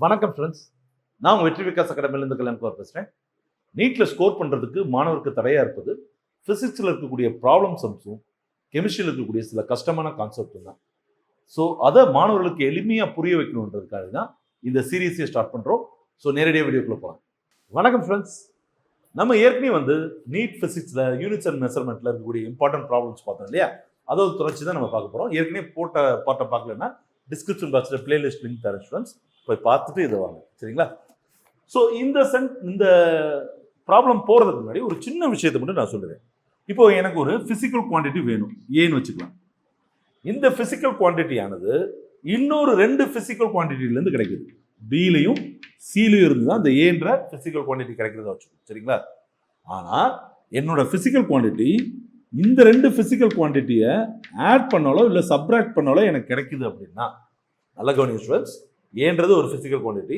வணக்கம் ஃப்ரெண்ட்ஸ், நான் உங்கள் வெற்றி விகாஸ் அகாடமியிலேருந்து கல்யாணம் பேசுகிறேன். நீட்டில் ஸ்கோர் பண்ணுறதுக்கு மாணவருக்கு தடையாக இருப்பது ஃபிசிக்ஸில் இருக்கக்கூடிய ப்ராப்ளம் சம்ஸும் கெமிஸ்ட்ரியில் இருக்கக்கூடிய சில கஷ்டமான கான்செப்டும் தான். ஸோ அதை மாணவர்களுக்கு எளிமையாக புரிய வைக்கணுன்றதுக்காக தான் இந்த சீரீஸை ஸ்டார்ட் பண்ணுறோம். ஸோ நேரடியாக வீடியோக்குள்ளே போகலாம். வணக்கம் ஃப்ரெண்ட்ஸ், நம்ம ஏற்கனவே நீட் ஃபிசிக்ஸில் யூனிட்ஸ் அண்ட் மெஷர்மெண்ட்டில் இருக்கக்கூடிய இம்பார்ட்டன்ட் ப்ராப்ளம்ஸ் பார்த்தோம் இல்லையா? அதோட தொடர்ச்சி தான் நம்ம பார்க்க போகிறோம். ஏற்கனவே போட்ட பாட்டை பார்க்கலன்னா டிஸ்கிரிப்ஷன் பாக்ஸில் பிளேலிஸ்ட் லிங்க் தரேன் ஸ்டூடெண்ட்ஸ், போய் பார்த்துட்டு இதை வாங்க, சரிங்களா? ஸோ இந்த ப்ராப்ளம் போகிறதுக்கு முன்னாடி ஒரு சின்ன விஷயத்தை மட்டும் நான் சொல்லுவேன். இப்போ எனக்கு ஒரு ஃபிசிக்கல் குவான்டிட்டி வேணும், ஏன்னு வச்சுக்கலாம். இந்த ஃபிசிக்கல் குவான்டிட்டியானது இன்னொரு 2 ஃபிசிக்கல் குவான்டிட்டிலேருந்து கிடைக்குது. பிலையும் சிலையும் இருந்து தான் இந்த ஏன்ற ஃபிசிக்கல் குவான்டிட்டி கிடைக்கிறதா வச்சுக்கோங்க, சரிங்களா? ஆனால் என்னோட ஃபிசிக்கல் குவான்டிட்டி இந்த 2 ஃபிசிக்கல் குவான்டிட்டியை ஆட் பண்ணாலோ இல்லை சப்ராக்ட் பண்ணாலோ எனக்கு கிடைக்குது அப்படின்னா, நல்ல கவனிங்க ஸ்டூடெண்ட்ஸ், ஏன்றது ஒரு ஃபிசிக்கல் குவான்டிட்டி,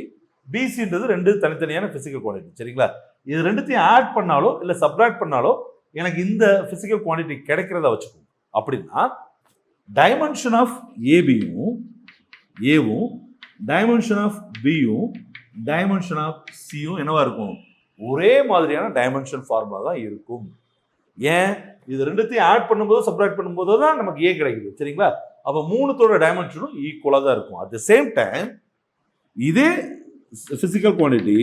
பிசின்றது 2 தனித்தனியான ஃபிசிக்கல் குவான்டிட்டி, சரிங்களா? இது 2த்தையும் ஆட் பண்ணாலோ இல்லை சப்ராக்ட் பண்ணாலோ எனக்கு இந்த ஃபிசிக்கல் குவான்டிட்டி கிடைக்கிறதா வச்சுக்கோங்க. அப்படின்னா டைமென்ஷன் ஆஃப் ஏபியும் ஏவும் டைமென்ஷன் ஆஃப் பியும் டைமென்ஷன் ஆஃப் சியும் என்னவா இருக்கும்? ஒரே மாதிரியான டைமென்ஷன் ஃபார்முலா தான் இருக்கும். ஏன்? இது 2த்தையும் ஆட் பண்ணும்போது சப்ராக்ட் பண்ணும்போது தான் நமக்கு ஏ கிடைக்குது, சரிங்களா? அப்போ 3தோட டைமென்ஷனும் ஈக்குவலாக தான் இருக்கும். அட் த சேம் டைம் இதே ஃபிசிக்கல் குவான்டிட்டி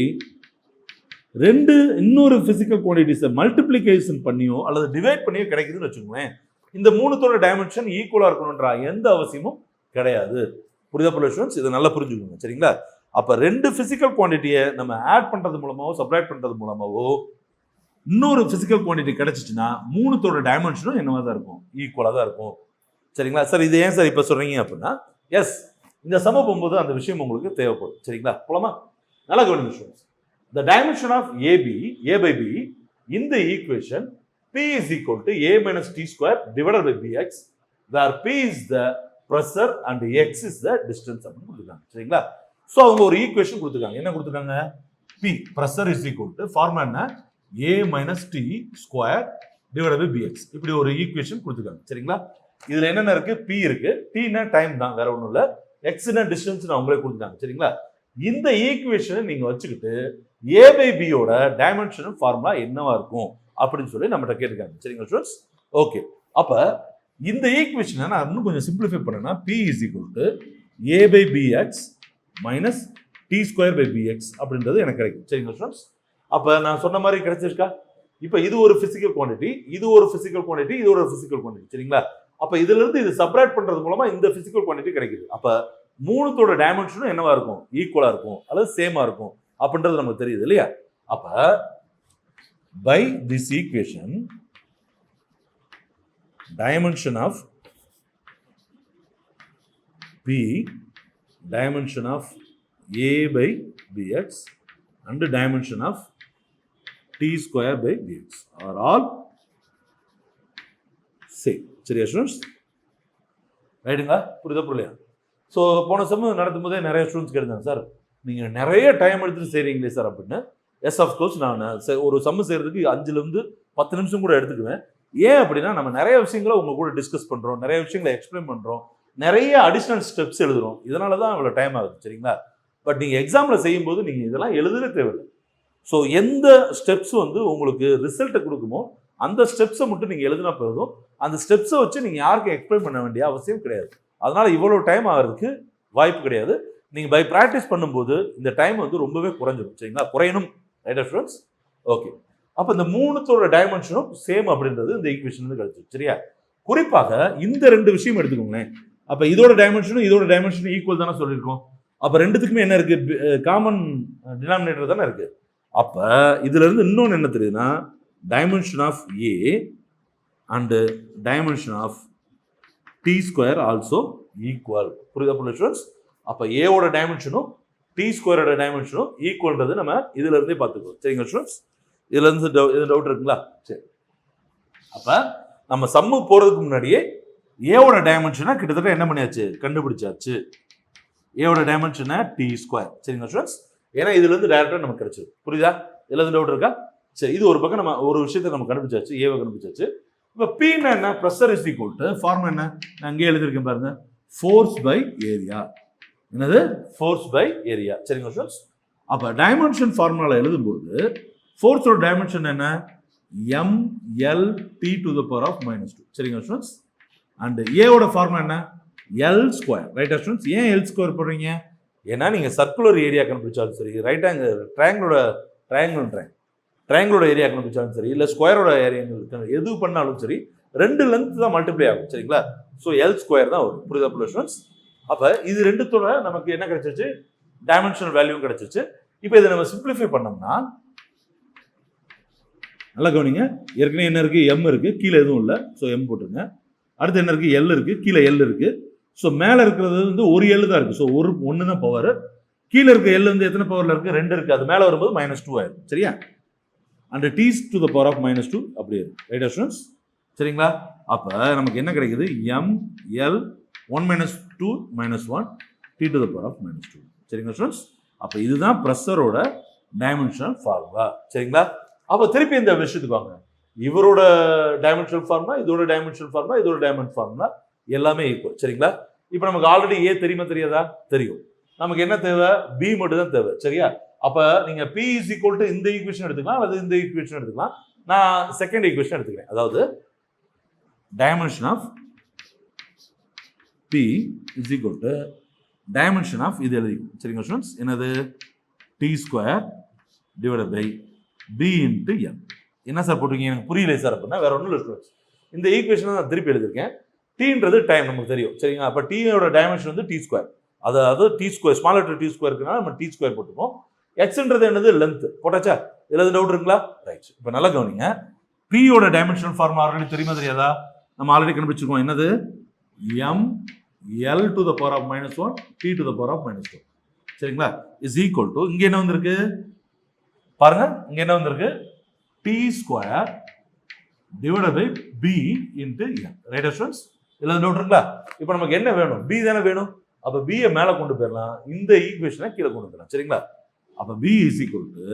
இன்னொரு ஃபிசிக்கல் குவான்டிட்டிஸை மல்டிப்ளிகேஷன் பண்ணியோ அல்லது டிவைட் பண்ணியோ கிடைக்குதுன்னு வச்சுக்கோங்களேன். இந்த 3தோட டைமென்ஷன் ஈக்குவலாக இருக்கணுன்ற எந்த அவசியமும் கிடையாது. புரிதா போல ஸ்டூடெண்ட்ஸ்? இதை நல்லா புரிஞ்சுக்கோங்க, சரிங்களா? அப்போ 2 ஃபிசிக்கல் குவான்டிட்டியை நம்ம ஆட் பண்ணுறது மூலமாவோ சப்ராக்ட் பண்ணுறது மூலமாவோ இன்னொரு ஃபிசிக்கல் குவான்டிட்டி கிடைச்சிச்சுன்னா 3தோட டைமென்ஷனும் என்னவா தான் இருக்கும்? ஈக்குவலாக தான் இருக்கும், சரிங்களா? சார் இது ஏன் சார் இப்போ சொல்கிறீங்க அப்படின்னா, எஸ், இந்த சம போகும்போது அந்த விஷயம் உங்களுக்கு தேவைப்படும், சரிங்களா? போலாமா? நல்லா கவனிங்க students. The dimension of AB, A by B, in the equation P is equal to A minus T square divided by BX, where P is the pressure and X is the distance அப்படின்னு கொடுத்துருக்காங்க, சரிங்களா? So அவங்க ஒரு equation கொடுத்துருக்காங்க. என்ன கொடுத்துருக்காங்க? P, pressure is equal to formula என்ன? A minus T square divided by BX. இப்படி ஒரு ஈக்குவேஷன் கொடுத்துருக்காங்க, சரிங்களா? இதுல என்னென்ன இருக்கு? P இருக்கு, Tனா டைம் தான், வேற ஒன்றும் இல்லை. Xனா டிஸ்டன்ஸ் அவங்களே கொடுத்துருக்காங்க, சரிங்களா? இந்த ஈக்குவேஷனை நீங்க வச்சுக்கிட்டு ஏ பை பியோட டைமென்ஷன் ஃபார்முலா என்னவா இருக்கும் அப்படின்னு சொல்லி நம்மகிட்ட கேட்டிருக்காங்க, சரிங்களா ஸ்டூடெண்ட்ஸ்? ஓகே, அப்ப இந்த ஈக்குவேஷனை நான் இன்னும் கொஞ்சம் சிம்பிளிஃபை பண்ணேன்னா P is equal to A by B X minus T square by B X அப்படின்றது எனக்கு கிடைக்கும், சரிங்களா ஸ்டூடெண்ட்ஸ்? அப்ப நான் சொன்ன மாதிரி கிடைச்சிருக்கா? இப்போ இது ஒரு பிசிக்கல் குவான்டிட்டி, இது ஒரு பிசிக்கல் குவான்டிட்டி, இது ஒரு பிசிக்கல் குவான்டிட்டி, சரிங்களா? அப்ப இதுல இருந்து இது செப்பரேட் பண்றது மூலமா இந்த பிசிக்கல் குவான்டிட்டி கிடைக்குது. அப்ப 3தோட டைமென்ஷனும் என்னவா இருக்கும்? ஈக்குவலா இருக்கும் அல்லது சேமா இருக்கும் அப்படின்றது நமக்கு தெரியுது இல்லையா? அப்ப by this equation dimension of P, dimension of A by Bx and dimension of T square by Bx are all same. சரியா ஸ்டூடெண்ட்ஸ்? ரைட்டுங்களா? புரியுதா புரியலையா? ஸோ போன சமயம் நடத்தும் போதே நிறைய ஸ்டூடெண்ட்ஸ் கேட்டாங்க, சார் நீங்கள் நிறைய டைம் எடுத்துகிட்டு செய்கிறீங்களே சார் அப்படின்னு. எஸ், ஆஃப்கோர்ஸ் நான் ஒரு சம்மு செய்கிறதுக்கு 5லேருந்து 10 நிமிஷம் கூட எடுத்துக்குவேன். ஏன் அப்படின்னா நம்ம நிறைய விஷயங்களை உங்கள் கூட டிஸ்கஸ் பண்ணுறோம், நிறைய விஷயங்களை எக்ஸ்பிளைன் பண்ணுறோம், நிறைய அடிஷ்னல் ஸ்டெப்ஸ் எழுதுகிறோம். இதனால தான் இவ்வளோ டைம் ஆகுது, சரிங்களா? பட் நீங்கள் எக்ஸாமில் செய்யும்போது நீங்கள் இதெல்லாம் எழுதவே தேவையில்லை. ஸோ எந்த ஸ்டெப்ஸ் உங்களுக்கு ரிசல்ட்டை கொடுக்குமோ அந்த ஸ்டெப்ஸை மட்டும் நீங்கள் எழுதினா போதும். அந்த ஸ்டெப்ஸை வச்சு நீங்கள் யாருக்கும் எக்ஸ்பிளைன் பண்ண வேண்டிய அவசியம் கிடையாது. அதனால இவ்வளோ டைம் ஆகிறதுக்கு வாய்ப்பு கிடையாது. நீங்கள் பை ப்ராக்டிஸ் பண்ணும்போது இந்த டைம் ரொம்பவே குறைஞ்சிடும், சரிங்களா? குறையணும், ரைட்டா ஸ்டூடெண்ட்ஸ்? ஓகே, அப்போ இந்த 3தோட டைமென்ஷனும் சேம் அப்படின்றது இந்த ஈக்குவேஷன் கிடைச்சிருக்கு, சரியா? குறிப்பாக இந்த 2 விஷயம் எடுத்துக்கோங்களேன். அப்போ இதோட டைமென்ஷனும் இதோட டைமென்ஷனும் ஈக்குவல் தானே சொல்லியிருக்கோம். அப்போ 2த்துக்குமே என்ன இருக்கு? காமன் டினாமினேட்டர் தானே இருக்கு. அப்போ இதுல இருந்து இன்னொன்று என்ன தெரியுதுன்னா, dimension of A and dimension of T square also equal. புரியுதா புரியுது ஸ்டூடெண்ட்ஸ்? அப்போ ஏவோட டைமென்ஷனும் டி ஸ்கொயரோட டைமென்ஷனும் ஈக்குவல்ன்றது நம்ம இதுல இருந்தே பார்த்துக்கோ, சரிங்களா ஸ்டூடெண்ட்ஸ்? இதுல இருந்து எதுவும் டவுட் இருக்குங்களா? சரி, அப்போ நம்ம சம்மு போறதுக்கு முன்னாடியே ஏவோட டைமென்ஷனை கிட்டத்தட்ட என்ன பண்ணியாச்சு? கண்டுபிடிச்சாச்சு. ஏவோட டைமென்ஷனை டி ஸ்கொயர், சரிங்களா ஸ்டூடெண்ட்ஸ்? ஏன்னா இதுல இருந்து டைரக்டா நமக்கு கிடைச்சது. புரியுதா? இதுல இருந்து டவுட் இருக்கா? சரி, இது ஒரு பக்கம் நம்ம ஒரு விஷயத்தை நம்ம கண்டுபிடிச்சாச்சு, ஏவை கண்டுபிடிச்சாச்சு. இப்போ Pன்னா என்ன? Pressure is equal to formula என்ன? நான் அங்கேயே எழுதியிருக்கேன் பாருங்க, ஃபோர்ஸ் பை ஏரியா. என்னது ஃபோர்ஸ் பை ஏரியா. சரிங்களா ஸ்டூடெண்ட்ஸ்? அப்போ டைமென்ஷன் ஃபார்முலா எழுதும்போது ஃபோர்ஸோட டைமென்ஷன் என்ன? MLT to the power of -2. சரிங்களா ஸ்டூடெண்ட்ஸ்? அண்ட் ஏவோட ஃபார்முலா என்ன? L square. ரைட்டா ஸ்டூடெண்ட்ஸ்? ஏன் L ஸ்கொயர் போடுறீங்க? ஏன்னா நீங்கள் சர்க்குலர் ஏரியா கண்டுபிடிச்சாலும் சரி, ரைட் ஆங்கிள் ட்ரையாங்கிளோட ஏரியா கண்டுபிடிச்சாலும் சரி, இல்லை ஸ்கொயரோட ஏரியா எது பண்ணாலும் சரி, 2 லென்த் தான் மல்டிப்ளை ஆகும். சரிங்களா? ஸோ L ஸ்கொயர் தான் வரும். புரியுதா ஸ்டூடெண்ட்ஸ்? அப்போ இது ரெண்டுத்தோட நமக்கு என்ன கிடைச்சிச்சு? டைமென்ஷனல் வேல்யூ கிடைச்சிச்சு. இப்போ இதை நம்ம சிம்பிளிஃபை பண்ணோம்னா, நல்லா கவனிங்க, ஏற்கனவே என்ன இருக்கு? M இருக்கு, கீழே எதுவும் இல்லை, ஸோ M போட்டுருங்க. அடுத்து என்ன இருக்கு? L இருக்கு, கீழே L இருக்கு. ஸோ மேலே இருக்கிறது வந்து ஒரு L தான் இருக்கு, ஸோ ஒன்று தான் பவர். கீழே இருக்க L வந்து எத்தனை பவர்ல இருக்கு? 2 இருக்கு. அது மேலே வரும்போது -2 ஆயிடும். சரியா? And T to the power of -2 அப்படியே இருக்கு. Right students? சரிங்களா? அப்போ நமக்கு என்ன கிடைக்குது? ML 1 - 2 - 1 T to the power of -2. சரிங்களா ஸ்டூடெண்ட்ஸ்? அப்போ இதுதான் ப்ரெஷரோட டைமென்ஷனல் ஃபார்முலா. சரிங்களா? அப்போ திருப்பி இந்த விஷயத்துக்கு வாங்க. இவரோட டைமென்ஷனல் ஃபார்முலா, இதோட டைமென்ஷனல் ஃபார்முலா, இதோட டைமென்ஷனல் ஃபார்முலா எல்லாமே ஈக்குவல். சரிங்களா? இப்போ நமக்கு ஆல்ரெடி ஏ தெரியுமா தெரியாதா? தெரியும். நமக்கு என்ன தேவை? பி மட்டும் தான் தேவை. சரியா? அப்போ நீங்க P is equal to இந்த ஈக்குவேஷன் எடுத்துக்கலாம், அல்லது இந்த ஈக்குவேஷன் எடுத்துக்கலாம். நான் செகண்ட் ஈக்குவேஷன் எடுத்துக்கிறேன். அதாவது dimension of P is equal to dimension of இது எழுதி. சரிங்களா ஸ்டூடெண்ட்ஸ்? என்னது? T square divided by B into M. என்ன சார் போட்டிருக்கீங்க? எனக்கு புரியல சார். அப்படின்னா வேற ஒன்றும் இல்லை ஸ்டூடெண்ட்ஸ். இந்த ஈக்குவேஷனை நான் திருப்பி எழுதியிருக்கேன். டீன்றது டைம் நமக்கு தெரியும். சரிங்களா? அப்போ டீயோட டைமென்ஷன் வந்து T ஸ்கொயர். அதாவது T square, smaller to T square இருக்குன்னா நம்ம T ஸ்கொயர் போட்டுப்போம். எக்ஸ்ன்றது என்னது? லென்த். போட்டாச்சா? இதில் டவுட் இருக்குங்களா? ரைட். இப்போ நல்லா கவனிங்க. பியோட டைமென்ஷனல் ஃபார்முலா ஆல்ரெடி தெரியுமா தெரியாதா? நம்ம ஆல்ரெடி கண்டுபிடிச்சிருக்கோம். என்னது? ML to the power of -1 T to the power of -2. சரிங்களா? இஸ் ஈக்குவல் டு இங்கே என்ன வந்திருக்கு பாருங்க. இங்கே என்ன வந்திருக்கு? T square divided by B into M. Right students? இதில் டவுட் இருக்குங்களா? இப்போ நமக்கு என்ன வேணும்? B தானே வேணும். அப்போ B-யை மேலே கொண்டு போயிடலாம், இந்த ஈக்குவேஷனை கீழே கொண்டு போயிடலாம். சரிங்களா? அப்போ B is equal to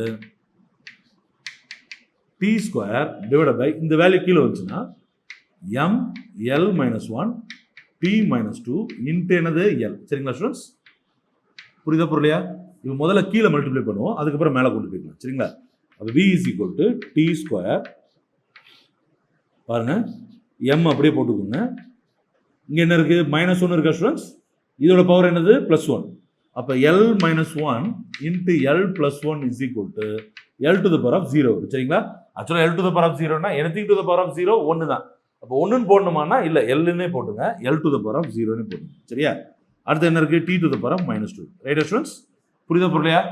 T square divided by இந்த வேல்யூ கீழே வந்துச்சுன்னா ML -1 T -2 இன்ட்டு என்னது? L. சரிங்களா ஸ்டூடெண்ட்ஸ்? புரியுதா புரியலையா? இப்போ முதல்ல கீழே மல்டிப்ளை பண்ணுவோம், அதுக்கப்புறம் மேலே கொண்டு போய்க்கலாம். சரிங்களா? அப்போ B is equal to T square, பாருங்க M அப்படியே போட்டுக்கோங்க. இங்கே என்ன இருக்கு? -1 இருக்கா ஸ்டூடெண்ட்ஸ்? இதோட பவர் என்னது? +1. அப்போ L -1 into L +1 is equal to L to the power of 0. சரிங்களா? ஆக்சுவலாக L to the power of 0னா anything to the power of 0 1 தான். அப்போ 1ன்னு போடணுமானா இல்லை, Lன்னே போட்டுங்க, L to the power of 0ன்னு போட்டுங்க. சரியா? அடுத்து என்ன இருக்கு? T to the power of -2. Right students? புரியுதா புரியலையா?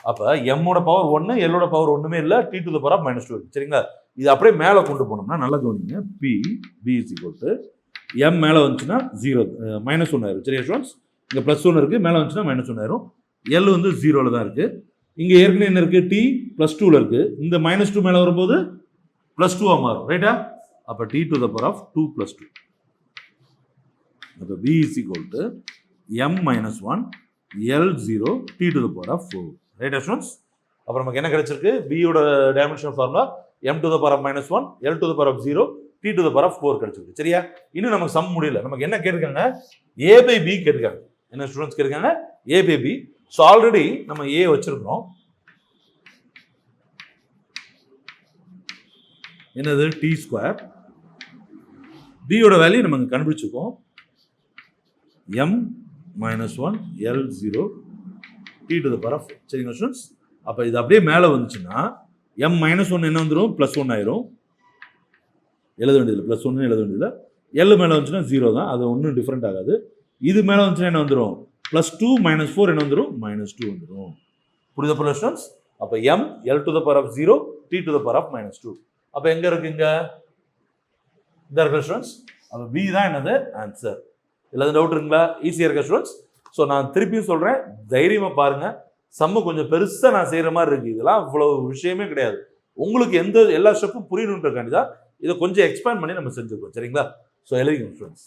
அப்போ M-ஓட பவர் 1, L-ஓட பவர் ஒன்றுமே இல்லை, T to the power of -2 இருக்கு. சரிங்களா? இது அப்படியே மேலே கொண்டு போனோம்னா நல்லா கவனிங்க. B is equal to M மேலே வந்துச்சுன்னா 0 -1 ஆயிரும். சரியா ஸ்டூடெண்ட்ஸ்? இங்கே +1 இருக்கு, மேலே வந்துச்சுன்னா -1 ஆயிரும். L வந்து 0ல தான் இருக்கு. இங்கே ஏற்கனவே என்ன இருக்கு? T +2ல இருக்கு. இந்த -2 மேலே வரும்போது +2 மாறும். ரைட்டா? அப்போ T to the power of 2 + 2. அப்போ B is equal to M -1 L0 T to the power of 4. ரைட்டா ஸ்டூடெண்ட்ஸ்? அப்புறம் நமக்கு என்ன கிடைச்சிருக்கு? B-யோட dimensional formula M to the power of -1 L to the power of 0 T to the power of 4 கிடைச்சிருக்கு. சரியா? இன்னும் நமக்கு சம் முடியல. நமக்கு என்ன கேட்டிருக்காங்க? A by B கேட்டிருக்காங்க. என்ன ஸ்டூடெண்ட்ஸ் கேட்டிருக்காங்க? A by B. So already நம்ம A வச்சிருக்கிறோம். என்னது? T square. B-யோட வேல்யூ நம்ம கண்டுபிடிச்சிருக்கோம். M -1 L0 T to the power of 4. சரிங்களா ஸ்டூடெண்ட்ஸ்? அப்போ இது அப்படியே மேலே வந்துச்சுன்னா M -1 என்ன வந்துடும்? +1 ஆயிரும். எழுத வேண்டியதில்லை, +1 எழுத வேண்டியதில்லை. L மேலே வந்துச்சுன்னா 0 தான், அது ஒன்றும் டிஃப்ரெண்ட் ஆகாது. இது மேலே வந்துச்சுன்னா என்ன வந்துடும்? +2 - 4 என்ன வந்துடும்? -2 வந்துடும். புரியுதா புரியல ஸ்டூடெண்ட்ஸ்? அப்போ M L to the power of 0 T to the power of -2. அப்போ எங்கே இருக்குங்க? இந்த இருக்கிற ஸ்டூடெண்ட்ஸ். அப்போ B தான் என்னது? ஆன்சர். இதில் டவுட் இருக்குங்களா? ஈஸியாக இருக்க ஸ்டூடெண்ட்ஸ்? ஸோ நான் திருப்பியும் சொல்கிறேன், தைரியமாக பாருங்கள். சம்மு கொஞ்சம் பெருசாக நான் செய்கிற மாதிரி இருக்குது. இதெல்லாம் இவ்வளோ விஷயமே கிடையாது. உங்களுக்கு எல்லா ஸ்டெப்பும் புரியணுன்றக்காண்டி தான் இதை கொஞ்சம் எக்ஸ்பேண்ட் பண்ணி நம்ம செஞ்சுருக்கோம். சரிங்களா? ஸோ எழுதிக்கணும் ஸ்டூடெண்ட்ஸ்.